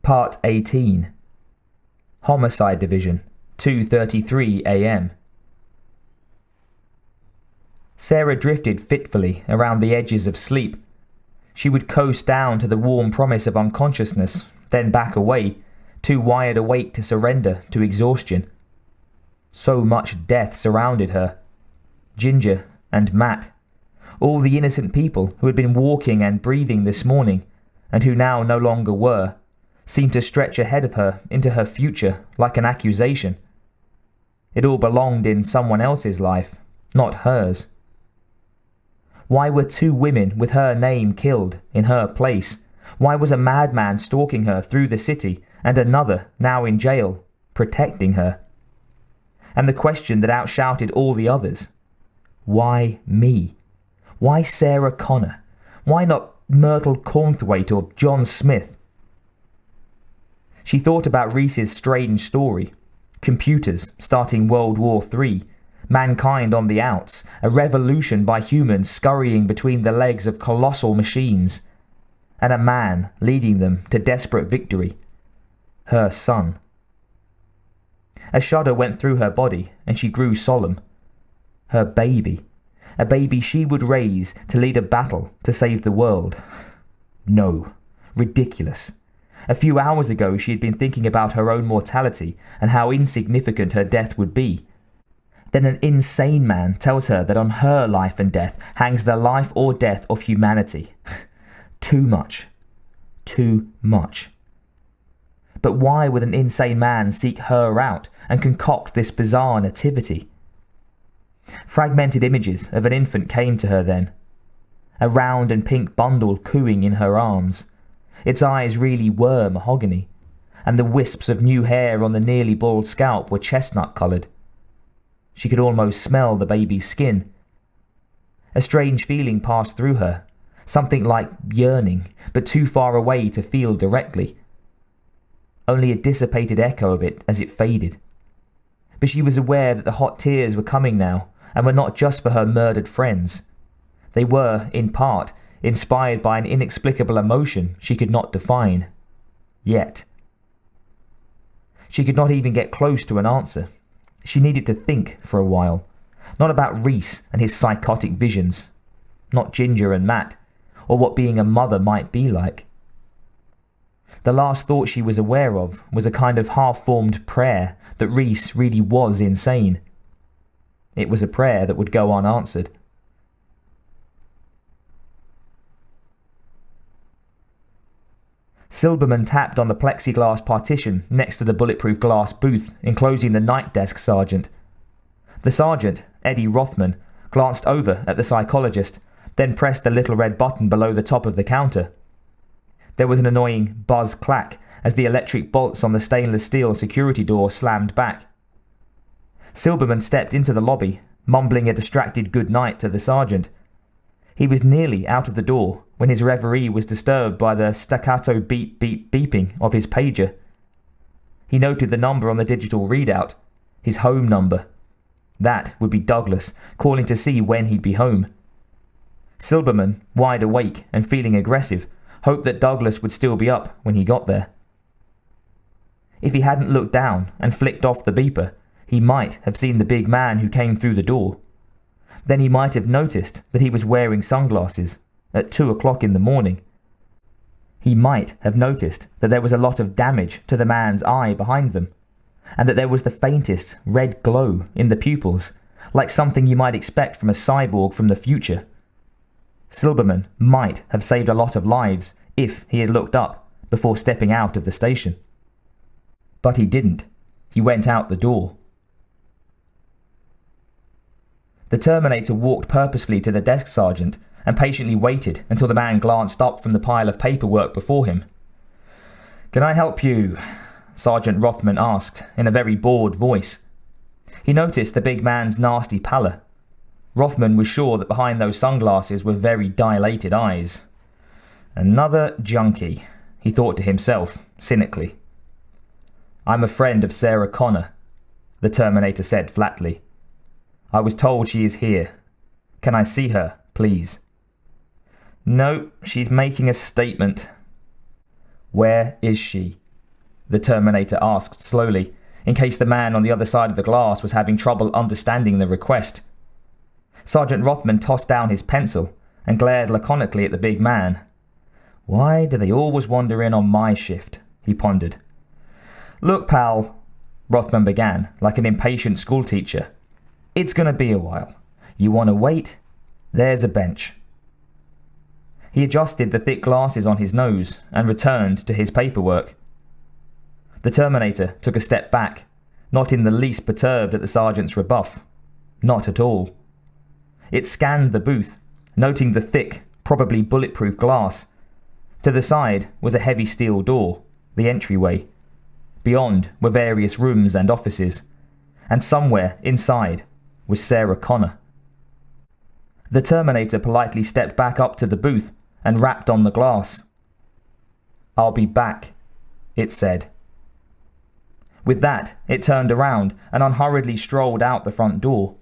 Part 18. Homicide Division, 2:33 a.m. Sarah drifted fitfully around the edges of sleep. She would coast down to the warm promise of unconsciousness, then back away, too wide awake to surrender to exhaustion. So much death surrounded her. Ginger and Matt, all the innocent people who had been walking and breathing this morning, and who now no longer were, seemed to stretch ahead of her into her future like an accusation. It all belonged in someone else's life, not hers. Why were two women with her name killed in her place? Why was a madman stalking her through the city and another, now in jail, protecting her? And the question that outshouted all the others: why me? Why Sarah Connor? Why not Myrtle Cornthwaite or John Smith? She thought about Reese's strange story. Computers starting World War III, mankind on the outs, a revolution by humans scurrying between the legs of colossal machines, and a man leading them to desperate victory. Her son. A shudder went through her body, and she grew solemn. Her baby. A baby she would raise to lead a battle to save the world. No. Ridiculous. A few hours ago she had been thinking about her own mortality and how insignificant her death would be. Then an insane man tells her that on her life and death hangs the life or death of humanity. Too much. Too much. But why would an insane man seek her out and concoct this bizarre nativity? Fragmented images of an infant came to her then. A round and pink bundle cooing in her arms. Its eyes really were mahogany, and the wisps of new hair on the nearly bald scalp were chestnut-coloured. She could almost smell the baby's skin. A strange feeling passed through her, something like yearning, but too far away to feel directly. Only a dissipated echo of it as it faded. But she was aware that the hot tears were coming now, and were not just for her murdered friends. They were, in part, inspired by an inexplicable emotion she could not define. Yet. She could not even get close to an answer. She needed to think for a while. Not about Reese and his psychotic visions. Not Ginger and Matt, or what being a mother might be like. The last thought she was aware of was a kind of half-formed prayer that Reese really was insane. It was a prayer that would go unanswered. Silberman tapped on the plexiglass partition next to the bulletproof glass booth enclosing the night desk sergeant. The sergeant, Eddie Rothman, glanced over at the psychologist, then pressed the little red button below the top of the counter. There was an annoying buzz-clack as the electric bolts on the stainless steel security door slammed back. Silberman stepped into the lobby, mumbling a distracted good night to the sergeant. He was nearly out of the door when his reverie was disturbed by the staccato beep-beep-beeping of his pager. He noted the number on the digital readout, his home number. That would be Douglas, calling to see when he'd be home. Silberman, wide awake and feeling aggressive, hoped that Douglas would still be up when he got there. If he hadn't looked down and flicked off the beeper, he might have seen the big man who came through the door. Then he might have noticed that he was wearing sunglasses at 2 o'clock in the morning. He might have noticed that there was a lot of damage to the man's eye behind them, and that there was the faintest red glow in the pupils, like something you might expect from a cyborg from the future. Silberman might have saved a lot of lives if he had looked up before stepping out of the station. But he didn't. He went out the door. The Terminator walked purposefully to the desk sergeant and patiently waited until the man glanced up from the pile of paperwork before him. "Can I help you?" Sergeant Rothman asked in a very bored voice. He noticed the big man's nasty pallor. Rothman was sure that behind those sunglasses were very dilated eyes. "Another junkie," he thought to himself, cynically. "I'm a friend of Sarah Connor," the Terminator said flatly. "I was told she is here. Can I see her, please?" "No, she's making a statement." "Where is she?" the Terminator asked slowly, in case the man on the other side of the glass was having trouble understanding the request. Sergeant Rothman tossed down his pencil and glared laconically at the big man. "Why do they always wander in on my shift?" he pondered. "Look, pal," Rothman began, like an impatient schoolteacher. "It's going to be a while. You want to wait? There's a bench." He adjusted the thick glasses on his nose and returned to his paperwork. The Terminator took a step back, not in the least perturbed at the sergeant's rebuff. Not at all. It scanned the booth, noting the thick, probably bulletproof glass. To the side was a heavy steel door, the entryway. Beyond were various rooms and offices, and somewhere inside was Sarah Connor. The Terminator politely stepped back up to the booth and rapped on the glass. "I'll be back," it said. With that, it turned around and unhurriedly strolled out the front door.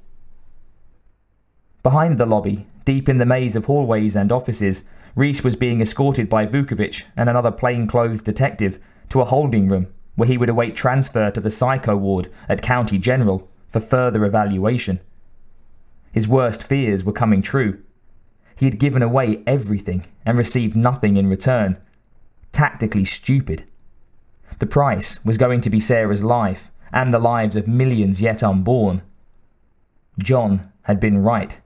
Behind the lobby, deep in the maze of hallways and offices, Reese was being escorted by Vukovic and another plainclothes detective to a holding room where he would await transfer to the psycho ward at County General for further evaluation. His worst fears were coming true. He had given away everything and received nothing in return. Tactically stupid. The price was going to be Sarah's life and the lives of millions yet unborn. John had been right.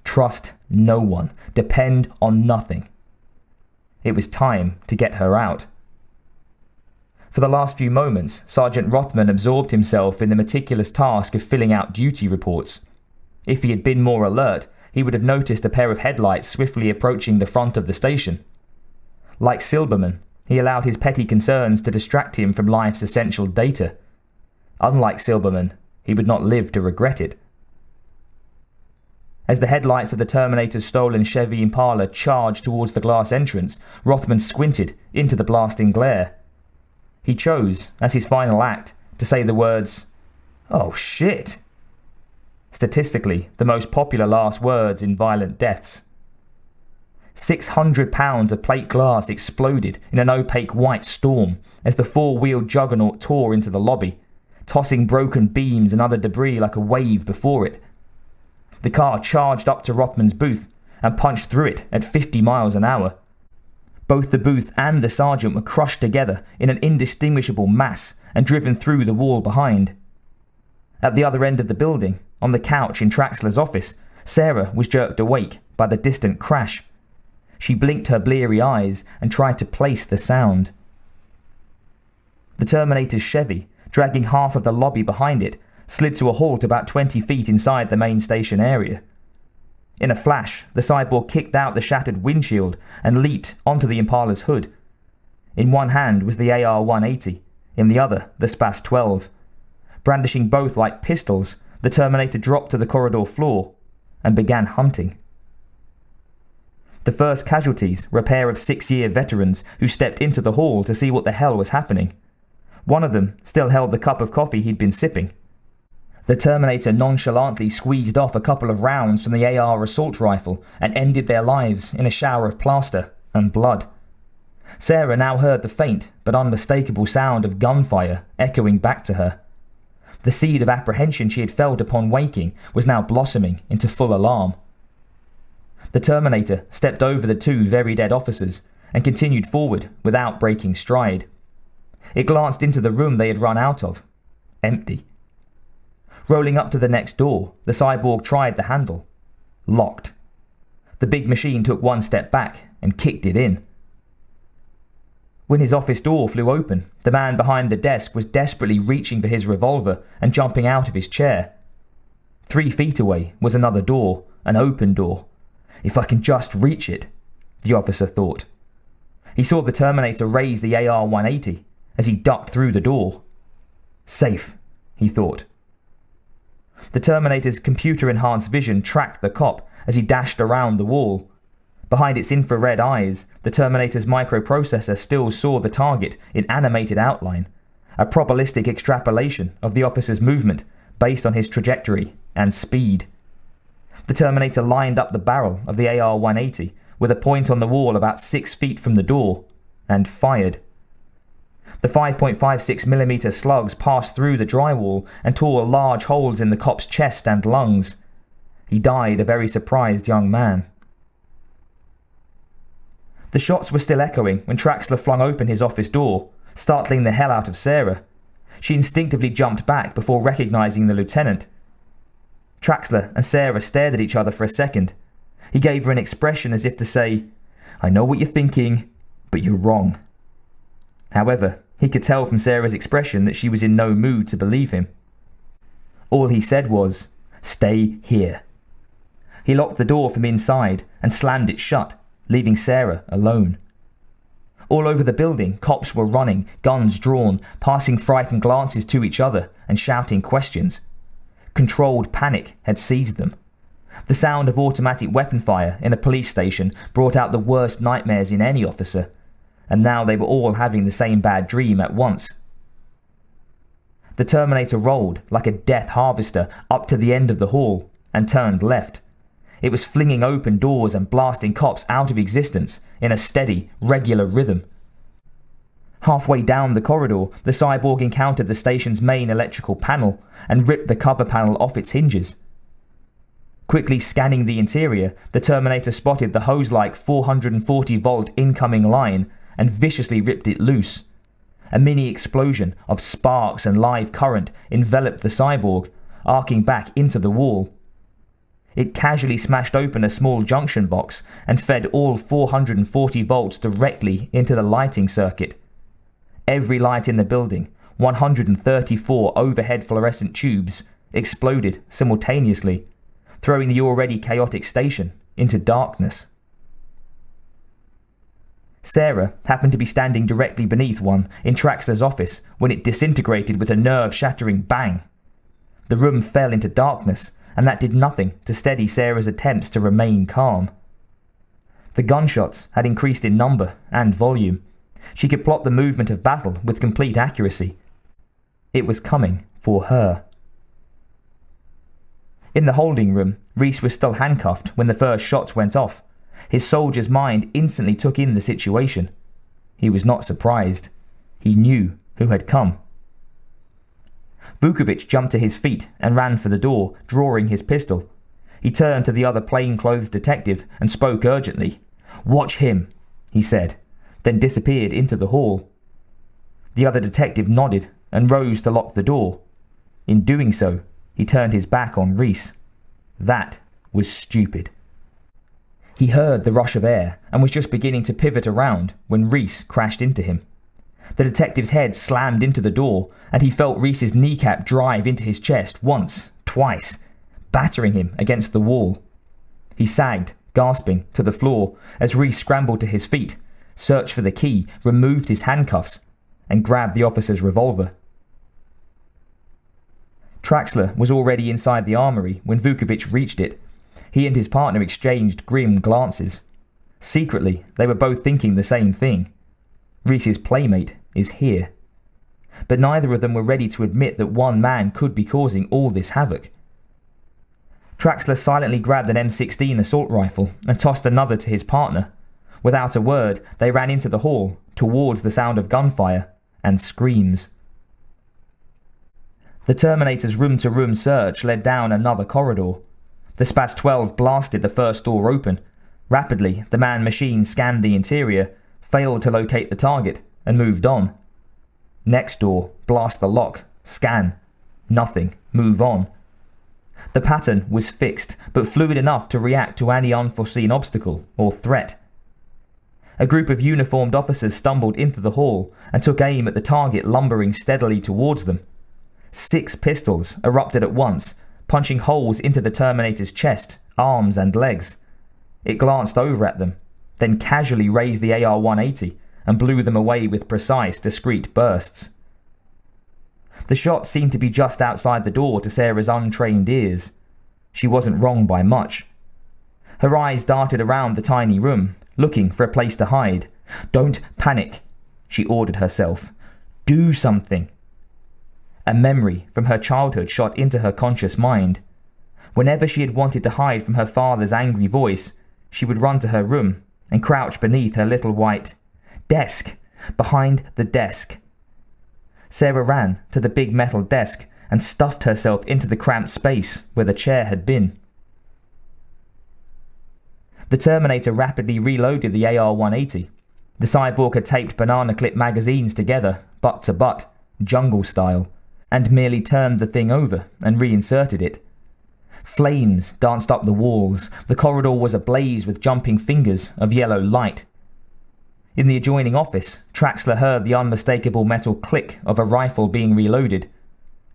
Trust no one. Depend on nothing. It was time to get her out. For the last few moments, Sergeant Rothman absorbed himself in the meticulous task of filling out duty reports. If he had been more alert, he would have noticed a pair of headlights swiftly approaching the front of the station. Like Silberman, he allowed his petty concerns to distract him from life's essential data. Unlike Silberman, he would not live to regret it. As the headlights of the Terminator's stolen Chevy Impala charged towards the glass entrance, Rothman squinted into the blasting glare. He chose, as his final act, to say the words, "Oh shit." Statistically, the most popular last words in violent deaths. 600 pounds of plate glass exploded in an opaque white storm as the four-wheeled juggernaut tore into the lobby, tossing broken beams and other debris like a wave before it. The car charged up to Rothman's booth and punched through it at 50 miles an hour. Both the booth and the sergeant were crushed together in an indistinguishable mass and driven through the wall behind. At the other end of the building, on the couch in Traxler's office, Sarah was jerked awake by the distant crash. She blinked her bleary eyes and tried to place the sound. The Terminator's Chevy, dragging half of the lobby behind it, slid to a halt about 20 feet inside the main station area. In a flash, the cyborg kicked out the shattered windshield and leaped onto the Impala's hood. In one hand was the AR-180, in the other the SPAS-12. Brandishing both like pistols, the Terminator dropped to the corridor floor and began hunting. The first casualties were a pair of 6-year veterans who stepped into the hall to see what the hell was happening. One of them still held the cup of coffee he'd been sipping. The Terminator nonchalantly squeezed off a couple of rounds from the AR assault rifle and ended their lives in a shower of plaster and blood. Sarah now heard the faint but unmistakable sound of gunfire echoing back to her. The seed of apprehension she had felt upon waking was now blossoming into full alarm. The Terminator stepped over the two very dead officers and continued forward without breaking stride. It glanced into the room they had run out of. Empty. Rolling up to the next door, the cyborg tried the handle. Locked. The big machine took one step back and kicked it in. When his office door flew open, the man behind the desk was desperately reaching for his revolver and jumping out of his chair. 3 feet away was another door, an open door. If I can just reach it, the officer thought. He saw the Terminator raise the AR-180 as he ducked through the door. Safe, he thought. The Terminator's computer-enhanced vision tracked the cop as he dashed around the wall. Behind its infrared eyes, the Terminator's microprocessor still saw the target in animated outline, a probabilistic extrapolation of the officer's movement based on his trajectory and speed. The Terminator lined up the barrel of the AR-180 with a point on the wall about 6 feet from the door and fired. The 5.56mm slugs passed through the drywall and tore large holes in the cop's chest and lungs. He died a very surprised young man. The shots were still echoing when Traxler flung open his office door, startling the hell out of Sarah. She instinctively jumped back before recognizing the lieutenant. Traxler and Sarah stared at each other for a second. He gave her an expression as if to say, "I know what you're thinking, but you're wrong." However, he could tell from Sarah's expression that she was in no mood to believe him. All he said was, "Stay here." He locked the door from inside and slammed it shut, leaving Sarah alone. All over the building, cops were running, guns drawn, passing frightened glances to each other and shouting questions. Controlled panic had seized them. The sound of automatic weapon fire in a police station brought out the worst nightmares in any officer, and now they were all having the same bad dream at once. The Terminator rolled like a death harvester up to the end of the hall and turned left. It was flinging open doors and blasting cops out of existence in a steady, regular rhythm. Halfway down the corridor, the cyborg encountered the station's main electrical panel and ripped the cover panel off its hinges. Quickly scanning the interior, the Terminator spotted the hose-like 440-volt incoming line and viciously ripped it loose. A mini explosion of sparks and live current enveloped the cyborg, arcing back into the wall. It casually smashed open a small junction box and fed all 440 volts directly into the lighting circuit. Every light in the building, 134 overhead fluorescent tubes, exploded simultaneously, throwing the already chaotic station into darkness. Sarah happened to be standing directly beneath one in Traxler's office when it disintegrated with a nerve-shattering bang. The room fell into darkness, and that did nothing to steady Sarah's attempts to remain calm. The gunshots had increased in number and volume. She could plot the movement of battle with complete accuracy. It was coming for her. In the holding room, Reese was still handcuffed when the first shots went off. His soldier's mind instantly took in the situation. He was not surprised. He knew who had come. Vukovic jumped to his feet and ran for the door, drawing his pistol. He turned to the other plainclothes detective and spoke urgently. "Watch him," he said, then disappeared into the hall. The other detective nodded and rose to lock the door. In doing so, he turned his back on Reese. That was stupid. He heard the rush of air and was just beginning to pivot around when Reese crashed into him. The detective's head slammed into the door, and he felt Reese's kneecap drive into his chest once, twice, battering him against the wall. He sagged, gasping, to the floor as Reese scrambled to his feet, searched for the key, removed his handcuffs, and grabbed the officer's revolver. Traxler was already inside the armory when Vukovic reached it. He and his partner exchanged grim glances. Secretly, they were both thinking the same thing. Reese's playmate is here. But neither of them were ready to admit that one man could be causing all this havoc. Traxler silently grabbed an M16 assault rifle and tossed another to his partner. Without a word, they ran into the hall, towards the sound of gunfire and screams. The Terminator's room-to-room search led down another corridor. The SPAS-12 blasted the first door open. Rapidly, the man-machine scanned the interior, failed to locate the target, and moved on. Next door, blast the lock, scan. Nothing, move on. The pattern was fixed, but fluid enough to react to any unforeseen obstacle or threat. A group of uniformed officers stumbled into the hall and took aim at the target lumbering steadily towards them. 6 pistols erupted at once, punching holes into the Terminator's chest, arms and legs. It glanced over at them, then casually raised the AR-180 and blew them away with precise, discreet bursts. The shot seemed to be just outside the door to Sarah's untrained ears. She wasn't wrong by much. Her eyes darted around the tiny room, looking for a place to hide. "Don't panic," she ordered herself. "Do something." A memory from her childhood shot into her conscious mind. Whenever she had wanted to hide from her father's angry voice, she would run to her room and crouch beneath her little white desk. Behind the desk, Sarah ran to the big metal desk and stuffed herself into the cramped space where the chair had been. The Terminator rapidly reloaded the AR-180. The cyborg had taped banana clip magazines together, butt to butt, jungle style, and merely turned the thing over and reinserted it. Flames danced up the walls. The corridor was ablaze with jumping fingers of yellow light. In the adjoining office, Traxler heard the unmistakable metal click of a rifle being reloaded.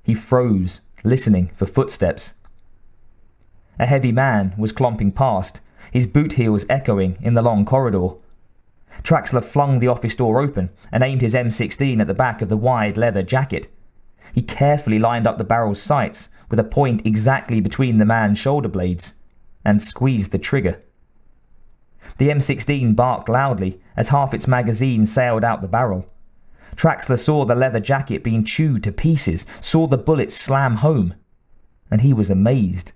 He froze, listening for footsteps. A heavy man was clomping past, his boot heels echoing in the long corridor. Traxler flung the office door open and aimed his M16 at the back of the wide leather jacket. He carefully lined up the barrel's sights with a point exactly between the man's shoulder blades and squeezed the trigger. The M16 barked loudly as half its magazine sailed out the barrel. Traxler saw the leather jacket being chewed to pieces, saw the bullets slam home, and he was amazed.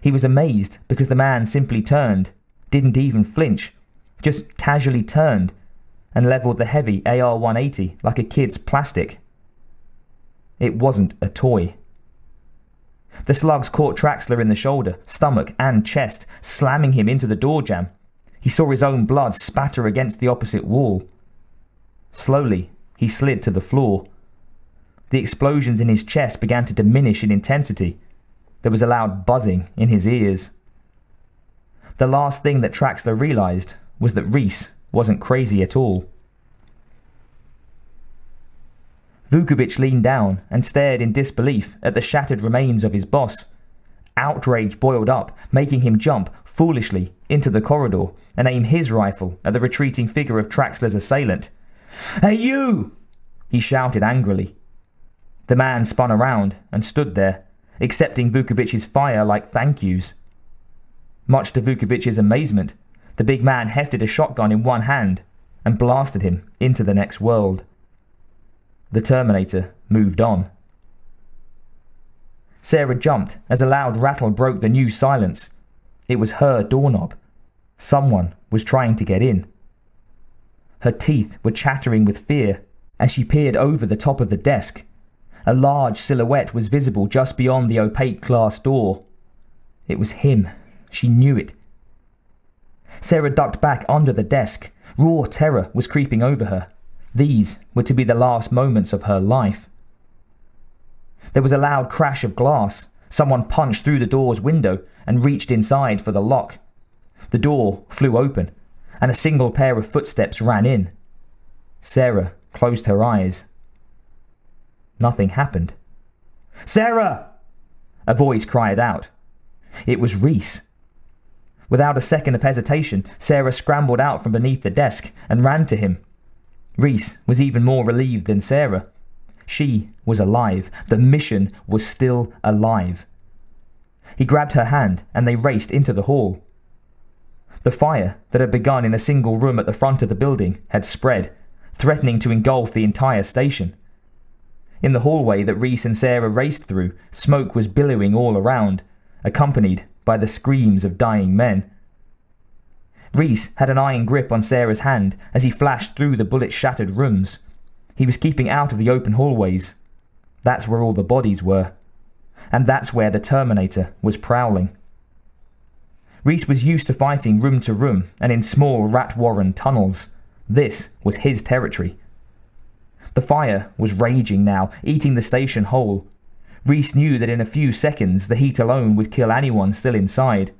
He was amazed because the man simply turned, didn't even flinch, just casually turned and leveled the heavy AR-180 like a kid's plastic. It wasn't a toy. The slugs caught Traxler in the shoulder, stomach and chest, slamming him into the door jamb. He saw his own blood spatter against the opposite wall. Slowly, he slid to the floor. The explosions in his chest began to diminish in intensity. There was a loud buzzing in his ears. The last thing that Traxler realized was that Reese wasn't crazy at all. Vukovic leaned down and stared in disbelief at the shattered remains of his boss. Outrage boiled up, making him jump foolishly into the corridor and aim his rifle at the retreating figure of Traxler's assailant. "Hey, you!" he shouted angrily. The man spun around and stood there, accepting Vukovic's fire like thank yous. Much to Vukovic's amazement, the big man hefted a shotgun in one hand and blasted him into the next world. The Terminator moved on. Sarah jumped as a loud rattle broke the new silence. It was her doorknob. Someone was trying to get in. Her teeth were chattering with fear as she peered over the top of the desk. A large silhouette was visible just beyond the opaque glass door. It was him. She knew it. Sarah ducked back under the desk. Raw terror was creeping over her. These were to be the last moments of her life. There was a loud crash of glass. Someone punched through the door's window and reached inside for the lock. The door flew open, and a single pair of footsteps ran in. Sarah closed her eyes. Nothing happened. "Sarah!" a voice cried out. It was Reese. Without a second of hesitation, Sarah scrambled out from beneath the desk and ran to him. Reese was even more relieved than Sarah. She was alive. The mission was still alive. He grabbed her hand and they raced into the hall. The fire that had begun in a single room at the front of the building had spread, threatening to engulf the entire station. In the hallway that Reese and Sarah raced through, smoke was billowing all around, accompanied by the screams of dying men. Reese had an iron grip on Sarah's hand as he flashed through the bullet-shattered rooms. He was keeping out of the open hallways. That's where all the bodies were. And that's where the Terminator was prowling. Reese was used to fighting room to room and in small rat-warren tunnels. This was his territory. The fire was raging now, eating the station whole. Reese knew that in a few seconds the heat alone would kill anyone still inside.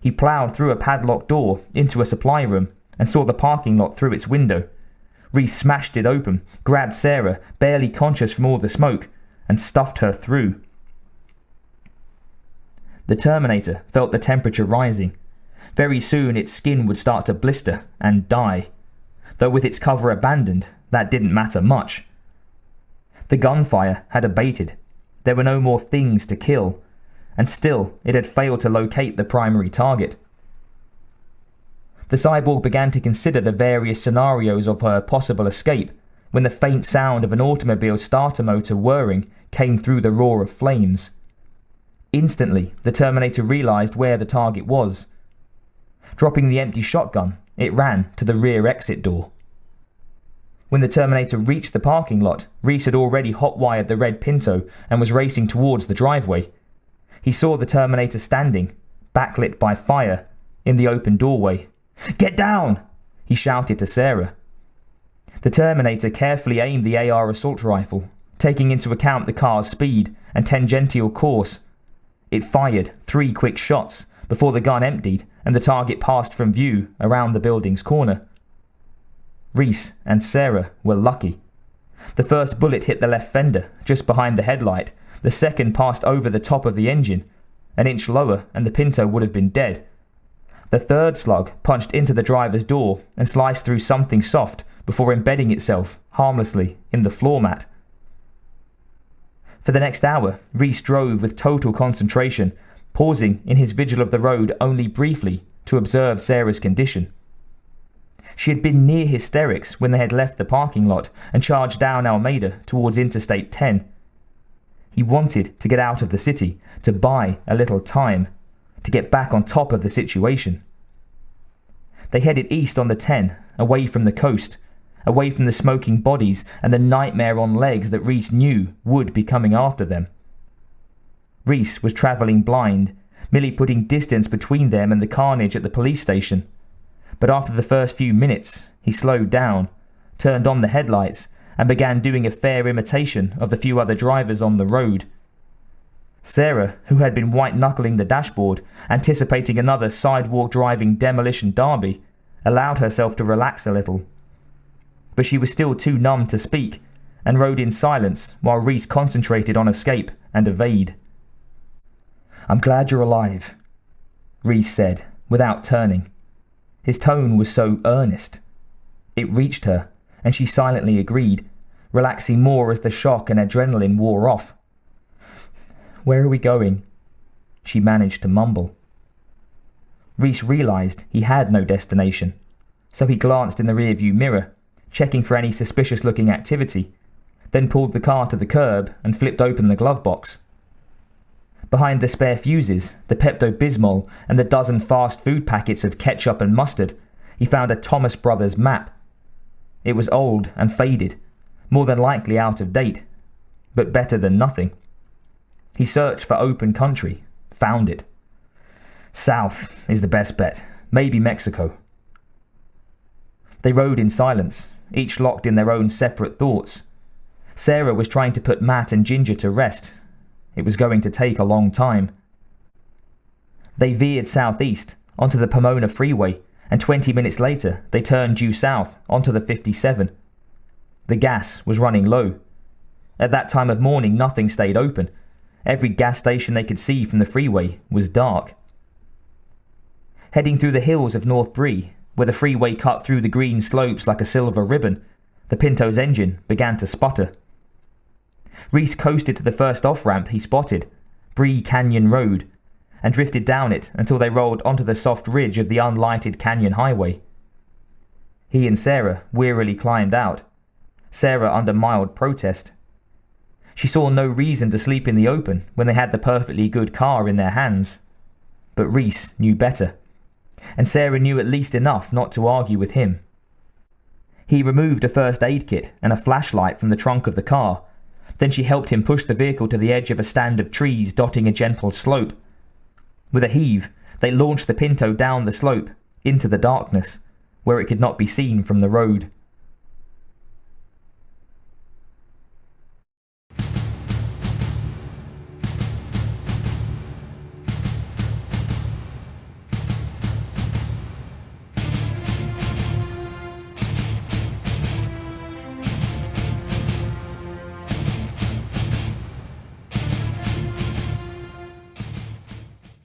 He ploughed through a padlocked door into a supply room and saw the parking lot through its window. Reese smashed it open, grabbed Sarah, barely conscious from all the smoke, and stuffed her through. The Terminator felt the temperature rising. Very soon its skin would start to blister and die. Though with its cover abandoned, that didn't matter much. The gunfire had abated. There were no more things to kill, and still it had failed to locate the primary target. The cyborg began to consider the various scenarios of her possible escape when the faint sound of an automobile starter motor whirring came through the roar of flames. Instantly, the Terminator realized where the target was. Dropping the empty shotgun, it ran to the rear exit door. When the Terminator reached the parking lot, Reese had already hot-wired the red Pinto and was racing towards the driveway. He saw the Terminator standing, backlit by fire, in the open doorway. "Get down!" he shouted to Sarah. The Terminator carefully aimed the AR assault rifle, taking into account the car's speed and tangential course. It fired 3 quick shots before the gun emptied and the target passed from view around the building's corner. Reese and Sarah were lucky. The first bullet hit the left fender, just behind the headlight. The second passed over the top of the engine. An inch lower and the Pinto would have been dead. The third slug punched into the driver's door and sliced through something soft before embedding itself harmlessly in the floor mat. For the next hour, Reese drove with total concentration, pausing in his vigil of the road only briefly to observe Sarah's condition. She had been near hysterics when they had left the parking lot and charged down Alameda towards Interstate 10. He wanted to get out of the city, to buy a little time, to get back on top of the situation. They headed east on the 10, away from the coast, away from the smoking bodies and the nightmare on legs that Reese knew would be coming after them. Reese was travelling blind, merely putting distance between them and the carnage at the police station. But after the first few minutes, he slowed down, turned on the headlights, and began doing a fair imitation of the few other drivers on the road. Sarah, who had been white-knuckling the dashboard, anticipating another sidewalk-driving demolition derby, allowed herself to relax a little. But she was still too numb to speak, and rode in silence while Reese concentrated on escape and evade. "I'm glad you're alive," Reese said, without turning. His tone was so earnest. It reached her, and she silently agreed, relaxing more as the shock and adrenaline wore off. "Where are we going?" she managed to mumble. Reese realized he had no destination, so he glanced in the rearview mirror, checking for any suspicious-looking activity, then pulled the car to the curb and flipped open the glove box. Behind the spare fuses, the Pepto-Bismol, and the dozen fast food packets of ketchup and mustard, he found a Thomas Brothers map. It was old and faded, more than likely out of date, but better than nothing. He searched for open country, found it. South is the best bet, maybe Mexico. They rode in silence, each locked in their own separate thoughts. Sarah was trying to put Matt and Ginger to rest. It was going to take a long time. They veered southeast onto the Pomona Freeway, and 20 minutes later they turned due south onto the 57. The gas was running low. At that time of morning nothing stayed open. Every gas station they could see from the freeway was dark. Heading through the hills of North Bree, where the freeway cut through the green slopes like a silver ribbon, the Pinto's engine began to sputter. Reese coasted to the first off-ramp he spotted, Bree Canyon Road, and drifted down it until they rolled onto the soft ridge of the unlighted canyon highway. He and Sarah wearily climbed out, Sarah under mild protest. She saw no reason to sleep in the open when they had the perfectly good car in their hands. But Reese knew better, and Sarah knew at least enough not to argue with him. He removed a first aid kit and a flashlight from the trunk of the car. Then she helped him push the vehicle to the edge of a stand of trees dotting a gentle slope. With a heave, they launched the Pinto down the slope, into the darkness, where it could not be seen from the road.